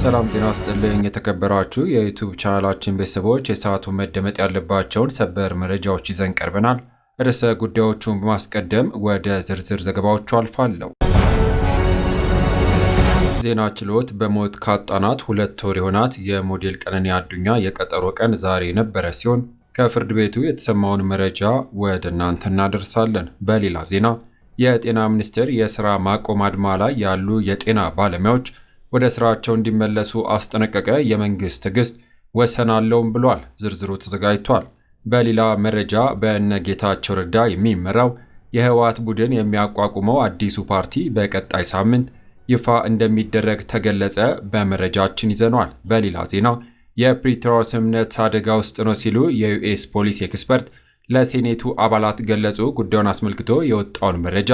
ሰላም ጤና ይስጥልኝ የተከበራችሁ የዩቲዩብ ቻናላችን ቤተሰቦች የሰዓቱ መደመጥ ያለባቸውን ሰበር መረጃዎች ይዘን ቀርበናል። ርዕሰ ጉዳዮቹን በማስቀደም ወደ ዝርዝር ዘገባዎቹ አልፋለሁ። ዜና ችሎት በሞት ካጣናት 2 ወር የሆናት የሞዴል ቀነኒ አዱኛ የቀጠሮ ቀን ዛሬ ነበረ ሲሆን ከፍርድ ቤቱ የተሰማውን መረጃ ወደ እናንተ እናደርሳለን። በሌላ ዜና የጤና ሚኒስቴር የሥራ ማቆም አድማ ላይ ያሉ የጤና ባለሙያዎች ወደ ስራቸው እንዲመለሱ አስጠነቀቀ። የመንግስት ትዕግስት ወሰን አለውም ብሏል። ዝርዝሩ ተዘጋጅቷል። በሌላ መረጃ በእነ ጌታቸው ረዳ የሚመራው የህወሓት ቡድን የሚያቋቁመው አዲሱ ፓርቲ በቀጣይ ሳምንት ይፋ እንደሚደረግ ተገለጸ። በመረጃችን ይዘኗል። በሌላ ዜና የፕሪቶሪያው ስምምነት አደጋ ውስጥ ነው ሲሉ የዩኤስ ፖሊስ ኤክስፐርት ለሴኔቱ አባላት ገለጹ። ጉዳዩን አስመልክቶ የወጣውን መረጃ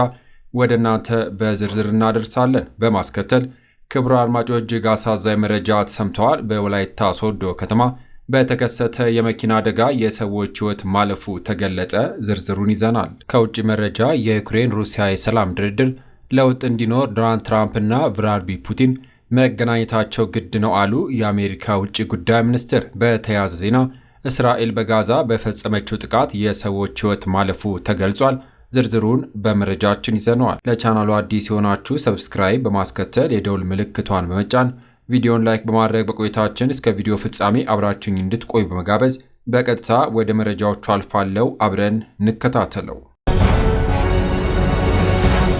ወደ እናንተ በዝርዝር እናደርሳለን። በማስከተል ክቡራን አድማጮች እጅግ አሳዛኝ መረጃ ተሰምተዋል። በወላይታ ሶዶ ከተማ በተከሰተ የመኪና አደጋ የሰዎች ህይወት ማለፉ ተገለጸ። ዝርዝሩን ይዘናል። ከውጭ መረጃ የዩክሬን ሩሲያ የሰላም ድርድር ለውጥ እንዲኖር ዶናልድ ትራምፕ እና ቭላድሚር ፑቲን መገናኘታቸው ግድ ነው አሉ የአሜሪካ ውጭ ጉዳይ ሚኒስትር። በተያያዘ ዜና እስራኤል በጋዛ በፈጸመችው ጥቃት የሰዎች ህይወት ማለፉ ተገልጿል። ዝርዝሩን በመረጃችን ይዘነዋል። ለቻናሉ አዲስ የሆናችሁ ሰብስክራይብ በማስከተል የደውል ምልክቷን በመጫን ቪዲዮን ላይክ በማድረግ በቆይታችን እስከ ቪዲዮ ፍጻሜ አብራችሁኝ እንድትቆዩ በመጋበዝ በቀጥታ ወደ መረጃዎቹ አልፋለሁ። አብረን እንከታተለው።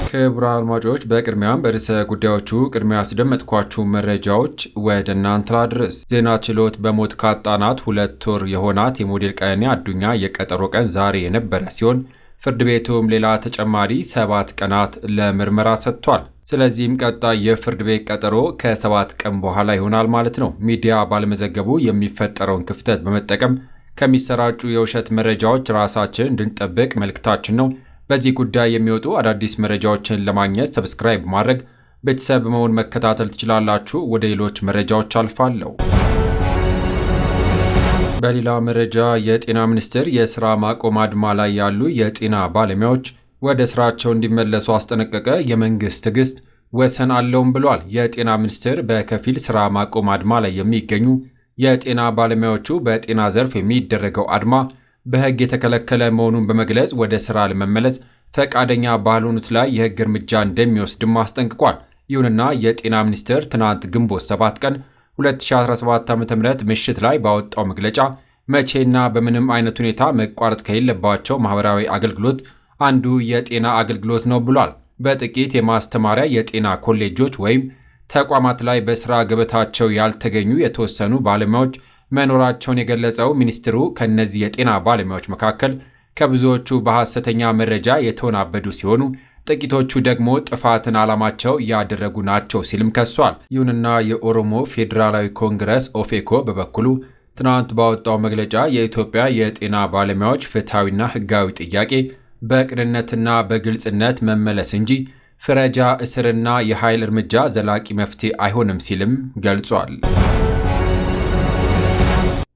ክቡራን አድማጮች በቅድሚያም በርዕሰ ጉዳዮቹ ቅድሚያ ያስደመጥኳችሁ መረጃዎች ወደ እናንተ ላድርስ። ዜና ችሎት በሞት ካጣናት 2 ወር የሆናት የሞዴል ቀነኒ አዱኛ የቀጠሮ ቀን ዛሬ የነበረ ሲሆን ፍርድ ቤቱም ሌላ ተጨማሪ 7 ቀናት ለምርመራ ሰጥቷል። ስለዚህም ቀጣይ የፍርድ ቤት ቀጠሮ ከ7 ቀን በኋላ ይሆናል ማለት ነው። ሚዲያ ባለመዘገቡ የሚፈጠረውን ክፍተት በመጠቀም ከሚሰራጩ የውሸት መረጃዎች ራሳችን እንድንጠብቅ መልእክታችን ነው። በዚህ ጉዳይ የሚወጡ አዳዲስ መረጃዎችን ለማግኘት ሰብስክራይብ ማድረግ ቤተሰብ በመሆን መከታተል ትችላላችሁ። ወደ ሌሎች መረጃዎች አልፋለሁ። በሌላ መረጃ የጤና ሚኒስቴር የሥራ ማቆም አድማ ላይ ያሉ የጤና ባለሙያዎች ወደ ስራቸው እንዲመለሱ አስጠነቀቀ። የመንግስት ትዕግስት ወሰን አለውም ብሏል። የጤና ሚኒስቴር በከፊል ሥራ ማቆም አድማ ላይ የሚገኙ የጤና ባለሙያዎቹ በጤና ዘርፍ የሚደረገው አድማ በሕግ የተከለከለ መሆኑን በመግለጽ ወደ ሥራ ለመመለስ ፈቃደኛ ባልሆኑት ላይ የሕግ እርምጃ እንደሚወስድም አስጠንቅቋል። ይሁንና የጤና ሚኒስቴር ትናንት ግንቦት 7 ቀን 2017 ዓ.ም ምሽት ላይ ባወጣው መግለጫ መቼና በምንም አይነት ሁኔታ መቋረጥ ከሌለባቸው ማህበራዊ አገልግሎት አንዱ የጤና አገልግሎት ነው ብሏል። በጥቂት የማስተማሪያ የጤና ኮሌጆች ወይም ተቋማት ላይ በስራ ገበታቸው ያልተገኙ የተወሰኑ ባለሙያዎች መኖራቸውን የገለጸው ሚኒስትሩ ከነዚህ የጤና ባለሙያዎች መካከል ከብዙዎቹ በሐሰተኛ መረጃ የተወናበዱ ሲሆኑ ጥቂቶቹ ደግሞ ጥፋትን ዓላማቸው ያደረጉ ናቸው ሲልም ከሷል። ይሁንና የኦሮሞ ፌዴራላዊ ኮንግረስ ኦፌኮ በበኩሉ ትናንት ባወጣው መግለጫ የኢትዮጵያ የጤና ባለሙያዎች ፍትሐዊና ሕጋዊ ጥያቄ በቅንነትና በግልጽነት መመለስ እንጂ ፍረጃ፣ እስርና የኃይል እርምጃ ዘላቂ መፍትሄ አይሆንም ሲልም ገልጿል።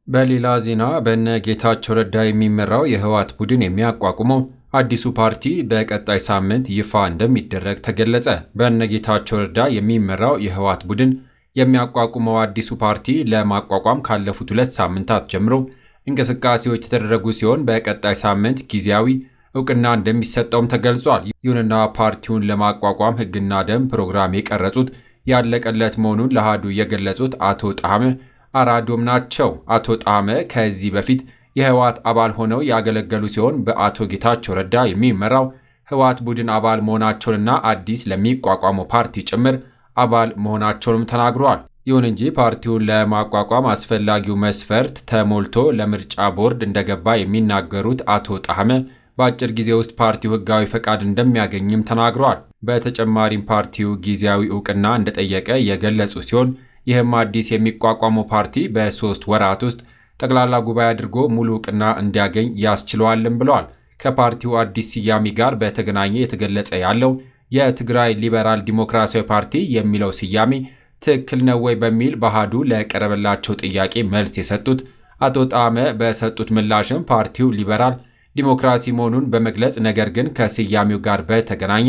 በሌላ ዜና በእነ ጌታቸው ረዳ የሚመራው የህወሓት ቡድን የሚያቋቁመው አዲሱ ፓርቲ በቀጣይ ሳምንት ይፋ እንደሚደረግ ተገለጸ። በእነ ጌታቸው ረዳ የሚመራው የህወሓት ቡድን የሚያቋቁመው አዲሱ ፓርቲ ለማቋቋም ካለፉት 2 ሳምንታት ጀምሮ እንቅስቃሴዎች የተደረጉ ሲሆን በቀጣይ ሳምንት ጊዜያዊ እውቅና እንደሚሰጠውም ተገልጿል። ይሁንና ፓርቲውን ለማቋቋም ህግና ደንብ ፕሮግራም የቀረጹት ያለቀለት መሆኑን ለአሃዱ የገለጹት አቶ ጣዕመ አራዶም ናቸው። አቶ ጣዕመ ከዚህ በፊት የህወሓት አባል ሆነው ያገለገሉ ሲሆን በአቶ ጌታቸው ረዳ የሚመራው ህወሓት ቡድን አባል መሆናቸውንና አዲስ ለሚቋቋመው ፓርቲ ጭምር አባል መሆናቸውንም ተናግረዋል። ይሁን እንጂ ፓርቲውን ለማቋቋም አስፈላጊው መስፈርት ተሞልቶ ለምርጫ ቦርድ እንደገባ የሚናገሩት አቶ ጣዕመ በአጭር ጊዜ ውስጥ ፓርቲው ህጋዊ ፈቃድ እንደሚያገኝም ተናግረዋል። በተጨማሪም ፓርቲው ጊዜያዊ እውቅና እንደጠየቀ የገለጹ ሲሆን ይህም አዲስ የሚቋቋመው ፓርቲ በ3 ወራት ውስጥ ጠቅላላ ጉባኤ አድርጎ ሙሉ እውቅና እንዲያገኝ ያስችለዋልም ብለዋል። ከፓርቲው አዲስ ስያሜ ጋር በተገናኘ የተገለጸ ያለው የትግራይ ሊበራል ዲሞክራሲያዊ ፓርቲ የሚለው ስያሜ ትክክል ነው ወይ በሚል በአሃዱ ለቀረበላቸው ጥያቄ መልስ የሰጡት አቶ ጣዕመ በሰጡት ምላሽም ፓርቲው ሊበራል ዲሞክራሲ መሆኑን በመግለጽ ነገር ግን ከስያሜው ጋር በተገናኘ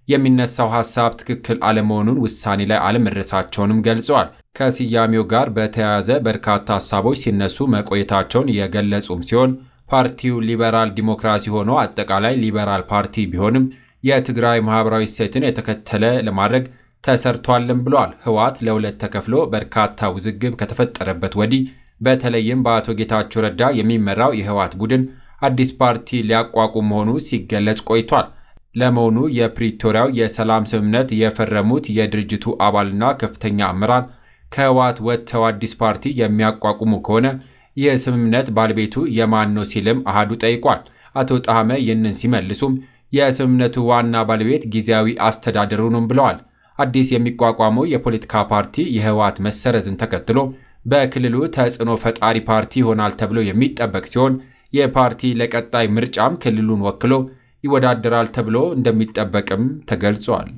የሚነሳው ሐሳብ ትክክል አለመሆኑን ውሳኔ ላይ አለመድረሳቸውንም ገልጸዋል። ከስያሜው ጋር በተያያዘ በርካታ ሀሳቦች ሲነሱ መቆየታቸውን የገለጹም ሲሆን ፓርቲው ሊበራል ዲሞክራሲ ሆኖ አጠቃላይ ሊበራል ፓርቲ ቢሆንም የትግራይ ማህበራዊ እሴትን የተከተለ ለማድረግ ተሰርቷልም ብሏል። ህወሓት ለሁለት ተከፍሎ በርካታ ውዝግብ ከተፈጠረበት ወዲህ በተለይም በአቶ ጌታቸው ረዳ የሚመራው የህወሓት ቡድን አዲስ ፓርቲ ሊያቋቁም መሆኑ ሲገለጽ ቆይቷል። ለመሆኑ የፕሪቶሪያው የሰላም ስምምነት የፈረሙት የድርጅቱ አባልና ከፍተኛ አመራር ከህወሓት ወጥተው አዲስ ፓርቲ የሚያቋቁሙ ከሆነ ይህ ስምምነት ባለቤቱ የማን ነው ሲልም አሃዱ ጠይቋል። አቶ ጣህመ ይህንን ሲመልሱም የስምምነቱ ዋና ባለቤት ጊዜያዊ አስተዳደሩ ነው ብለዋል። አዲስ የሚቋቋመው የፖለቲካ ፓርቲ የህወሓት መሰረዝን ተከትሎ በክልሉ ተጽዕኖ ፈጣሪ ፓርቲ ይሆናል ተብሎ የሚጠበቅ ሲሆን የፓርቲ ለቀጣይ ምርጫም ክልሉን ወክሎ ይወዳደራል ተብሎ እንደሚጠበቅም ተገልጿል።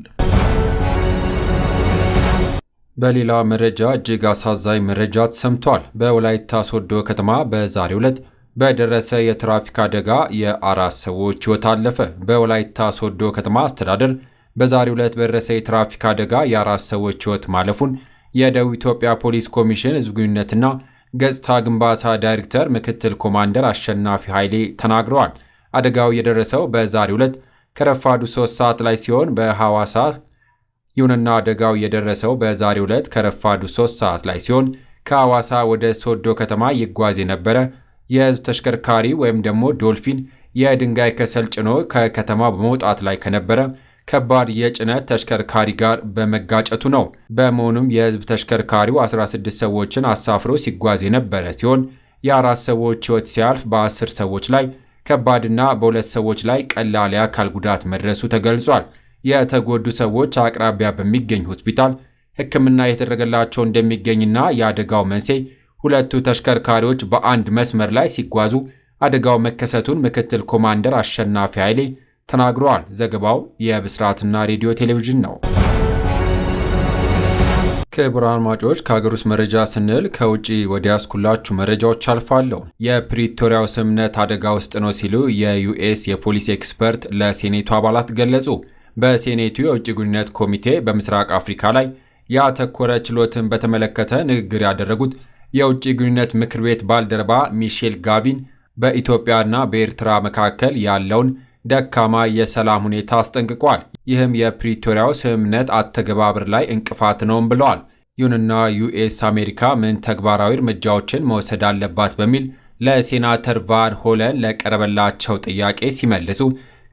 በሌላ መረጃ እጅግ አሳዛኝ መረጃ ተሰምቷል። በወላይታ ሶዶ ከተማ በዛሬው ዕለት በደረሰ የትራፊክ አደጋ የአራት ሰዎች ሕይወት አለፈ። በወላይታ ሶዶ ከተማ አስተዳደር በዛሬው ዕለት በደረሰ የትራፊክ አደጋ የአራት ሰዎች ሕይወት ማለፉን የደቡብ ኢትዮጵያ ፖሊስ ኮሚሽን ሕዝብ ግንኙነትና ገጽታ ግንባታ ዳይሬክተር ምክትል ኮማንደር አሸናፊ ኃይሌ ተናግረዋል። አደጋው የደረሰው በዛሬው ዕለት ከረፋዱ 3 ሰዓት ላይ ሲሆን በሐዋሳ ይሁንና አደጋው የደረሰው በዛሬው ዕለት ከረፋዱ 3 ሰዓት ላይ ሲሆን ከሐዋሳ ወደ ሶዶ ከተማ ይጓዝ የነበረ የህዝብ ተሽከርካሪ ወይም ደግሞ ዶልፊን የድንጋይ ከሰል ጭኖ ከከተማ በመውጣት ላይ ከነበረ ከባድ የጭነት ተሽከርካሪ ጋር በመጋጨቱ ነው። በመሆኑም የህዝብ ተሽከርካሪው 16 ሰዎችን አሳፍሮ ሲጓዝ የነበረ ሲሆን የአራት ሰዎች ሕይወት ሲያልፍ በ10 ሰዎች ላይ ከባድና በ2 ሰዎች ላይ ቀላል የአካል ጉዳት መድረሱ ተገልጿል። የተጎዱ ሰዎች አቅራቢያ በሚገኝ ሆስፒታል ሕክምና የተደረገላቸው እንደሚገኝና የአደጋው መንስኤ ሁለቱ ተሽከርካሪዎች በአንድ መስመር ላይ ሲጓዙ አደጋው መከሰቱን ምክትል ኮማንደር አሸናፊ ኃይሌ ተናግረዋል። ዘገባው የብስራትና ሬዲዮ ቴሌቪዥን ነው። ክቡራን አድማጮች ከሀገር ውስጥ መረጃ ስንል ከውጪ ወደ ያስኩላችሁ መረጃዎች አልፋለሁ። የፕሪቶሪያው ስምምነት አደጋ ውስጥ ነው ሲሉ የዩኤስ የፖሊሲ ኤክስፐርት ለሴኔቱ አባላት ገለጹ። በሴኔቱ የውጭ ግንኙነት ኮሚቴ በምስራቅ አፍሪካ ላይ ያተኮረ ችሎትን በተመለከተ ንግግር ያደረጉት የውጭ ግንኙነት ምክር ቤት ባልደረባ ሚሼል ጋቪን በኢትዮጵያና በኤርትራ መካከል ያለውን ደካማ የሰላም ሁኔታ አስጠንቅቋል። ይህም የፕሪቶሪያው ስምምነት አተገባበር ላይ እንቅፋት ነውም ብለዋል። ይሁንና ዩኤስ አሜሪካ ምን ተግባራዊ እርምጃዎችን መውሰድ አለባት በሚል ለሴናተር ቫን ሆለን ለቀረበላቸው ጥያቄ ሲመልሱ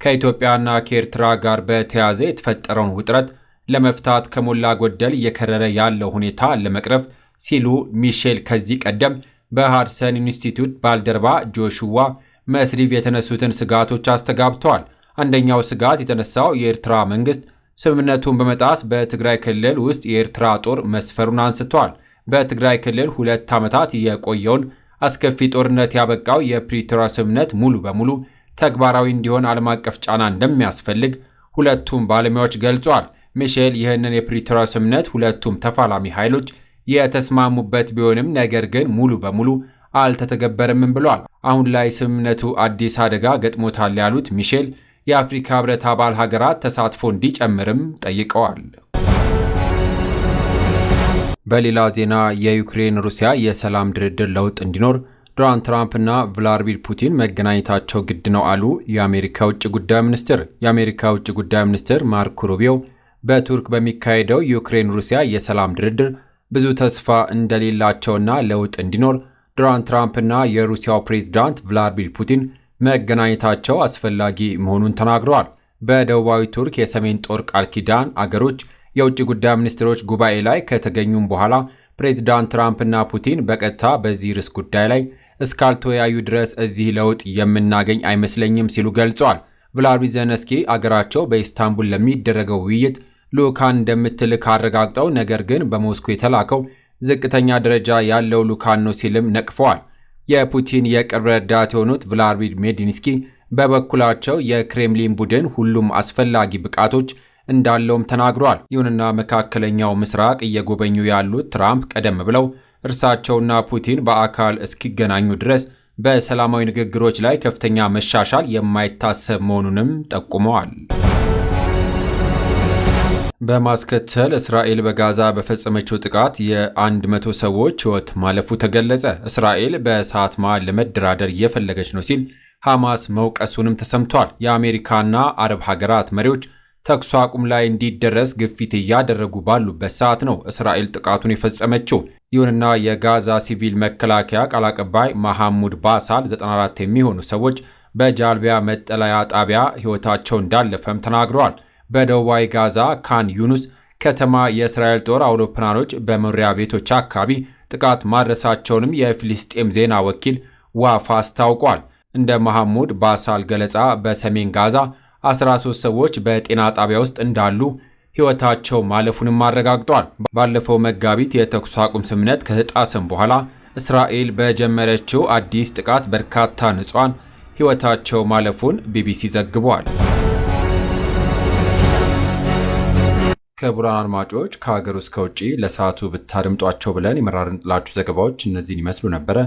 ከኢትዮጵያና ከኤርትራ ጋር በተያያዘ የተፈጠረውን ውጥረት ለመፍታት ከሞላ ጎደል እየከረረ ያለው ሁኔታ ለመቅረፍ ሲሉ ሚሼል ከዚህ ቀደም በሃድሰን ኢንስቲትዩት ባልደረባ ጆሹዋ መስሪቭ የተነሱትን ስጋቶች አስተጋብተዋል። አንደኛው ስጋት የተነሳው የኤርትራ መንግስት ስምምነቱን በመጣስ በትግራይ ክልል ውስጥ የኤርትራ ጦር መስፈሩን አንስቷል። በትግራይ ክልል 2 ዓመታት የቆየውን አስከፊ ጦርነት ያበቃው የፕሪቶሪያ ስምምነት ሙሉ በሙሉ ተግባራዊ እንዲሆን ዓለም አቀፍ ጫና እንደሚያስፈልግ ሁለቱም ባለሙያዎች ገልጿል። ሚሼል ይህንን የፕሪቶሪያ ስምምነት ሁለቱም ተፋላሚ ኃይሎች የተስማሙበት ቢሆንም ነገር ግን ሙሉ በሙሉ አልተተገበረም ብለዋል። አሁን ላይ ስምምነቱ አዲስ አደጋ ገጥሞታል ያሉት ሚሼል የአፍሪካ ህብረት አባል ሀገራት ተሳትፎ እንዲጨምርም ጠይቀዋል። በሌላ ዜና የዩክሬን ሩሲያ የሰላም ድርድር ለውጥ እንዲኖር ዶናልድ ትራምፕ እና ቭላዲሚር ፑቲን መገናኘታቸው ግድ ነው አሉ የአሜሪካ ውጭ ጉዳይ ሚኒስትር። የአሜሪካ ውጭ ጉዳይ ሚኒስትር ማርኮ ሩቢዮ በቱርክ በሚካሄደው ዩክሬን ሩሲያ የሰላም ድርድር ብዙ ተስፋ እንደሌላቸውና ለውጥ እንዲኖር ዶናልድ ትራምፕ እና የሩሲያው ፕሬዝዳንት ቭላዲሚር ፑቲን መገናኘታቸው አስፈላጊ መሆኑን ተናግረዋል። በደቡባዊ ቱርክ የሰሜን ጦር ቃል ኪዳን አገሮች የውጭ ጉዳይ ሚኒስትሮች ጉባኤ ላይ ከተገኙም በኋላ ፕሬዝዳንት ትራምፕ እና ፑቲን በቀጥታ በዚህ ርዕስ ጉዳይ ላይ እስካልተወያዩ ድረስ እዚህ ለውጥ የምናገኝ አይመስለኝም ሲሉ ገልጸዋል። ቭላዲሚር ዜሌንስኪ አገራቸው በኢስታንቡል ለሚደረገው ውይይት ልኡካን እንደምትልክ አረጋግጠው ነገር ግን በሞስኮ የተላከው ዝቅተኛ ደረጃ ያለው ልኡካን ነው ሲልም ነቅፈዋል። የፑቲን የቅርብ ረዳት የሆኑት ቭላዲሚር ሜዲንስኪ በበኩላቸው የክሬምሊን ቡድን ሁሉም አስፈላጊ ብቃቶች እንዳለውም ተናግሯል። ይሁንና መካከለኛው ምስራቅ እየጎበኙ ያሉት ትራምፕ ቀደም ብለው እርሳቸውና ፑቲን በአካል እስኪገናኙ ድረስ በሰላማዊ ንግግሮች ላይ ከፍተኛ መሻሻል የማይታሰብ መሆኑንም ጠቁመዋል። በማስከተል እስራኤል በጋዛ በፈጸመችው ጥቃት የ100 ሰዎች ሕይወት ማለፉ ተገለጸ። እስራኤል በሰዓት መሃል ለመደራደር እየፈለገች ነው ሲል ሐማስ መውቀሱንም ተሰምቷል። የአሜሪካና አረብ ሀገራት መሪዎች ተኩስ አቁም ላይ እንዲደረስ ግፊት እያደረጉ ባሉበት ሰዓት ነው እስራኤል ጥቃቱን የፈጸመችው። ይሁንና የጋዛ ሲቪል መከላከያ ቃል አቀባይ መሐሙድ ባሳል 94 የሚሆኑ ሰዎች በጃልቢያ መጠለያ ጣቢያ ሕይወታቸው እንዳለፈም ተናግረዋል። በደቡባዊ ጋዛ ካን ዩኑስ ከተማ የእስራኤል ጦር አውሮፕላኖች በመኖሪያ ቤቶች አካባቢ ጥቃት ማድረሳቸውንም የፊልስጤም ዜና ወኪል ዋፋ አስታውቋል። እንደ መሐሙድ ባሳል ገለጻ በሰሜን ጋዛ 13 ሰዎች በጤና ጣቢያ ውስጥ እንዳሉ ሕይወታቸው ማለፉንም አረጋግጧል። ባለፈው መጋቢት የተኩስ አቁም ስምምነት ከተጣሰም በኋላ እስራኤል በጀመረችው አዲስ ጥቃት በርካታ ንጹሃን ሕይወታቸው ማለፉን ቢቢሲ ዘግቧል። ክቡራን አድማጮች ከሀገር ውስጥ ከውጭ ለሰዓቱ ብታደምጧቸው ብለን የመራርንላችሁ ዘገባዎች እነዚህን ይመስሉ ነበረ።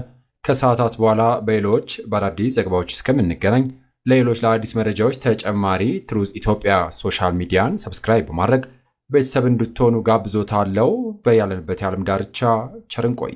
ከሰዓታት በኋላ በሌሎች በአዳዲስ ዘገባዎች እስከምንገናኝ ለሌሎች ለአዲስ መረጃዎች ተጨማሪ ትሩዝ ኢትዮጵያ ሶሻል ሚዲያን ሰብስክራይብ በማድረግ ቤተሰብ እንድትሆኑ ጋብዞታለሁ። በያለንበት የዓለም ዳርቻ ቸር እንቆይ።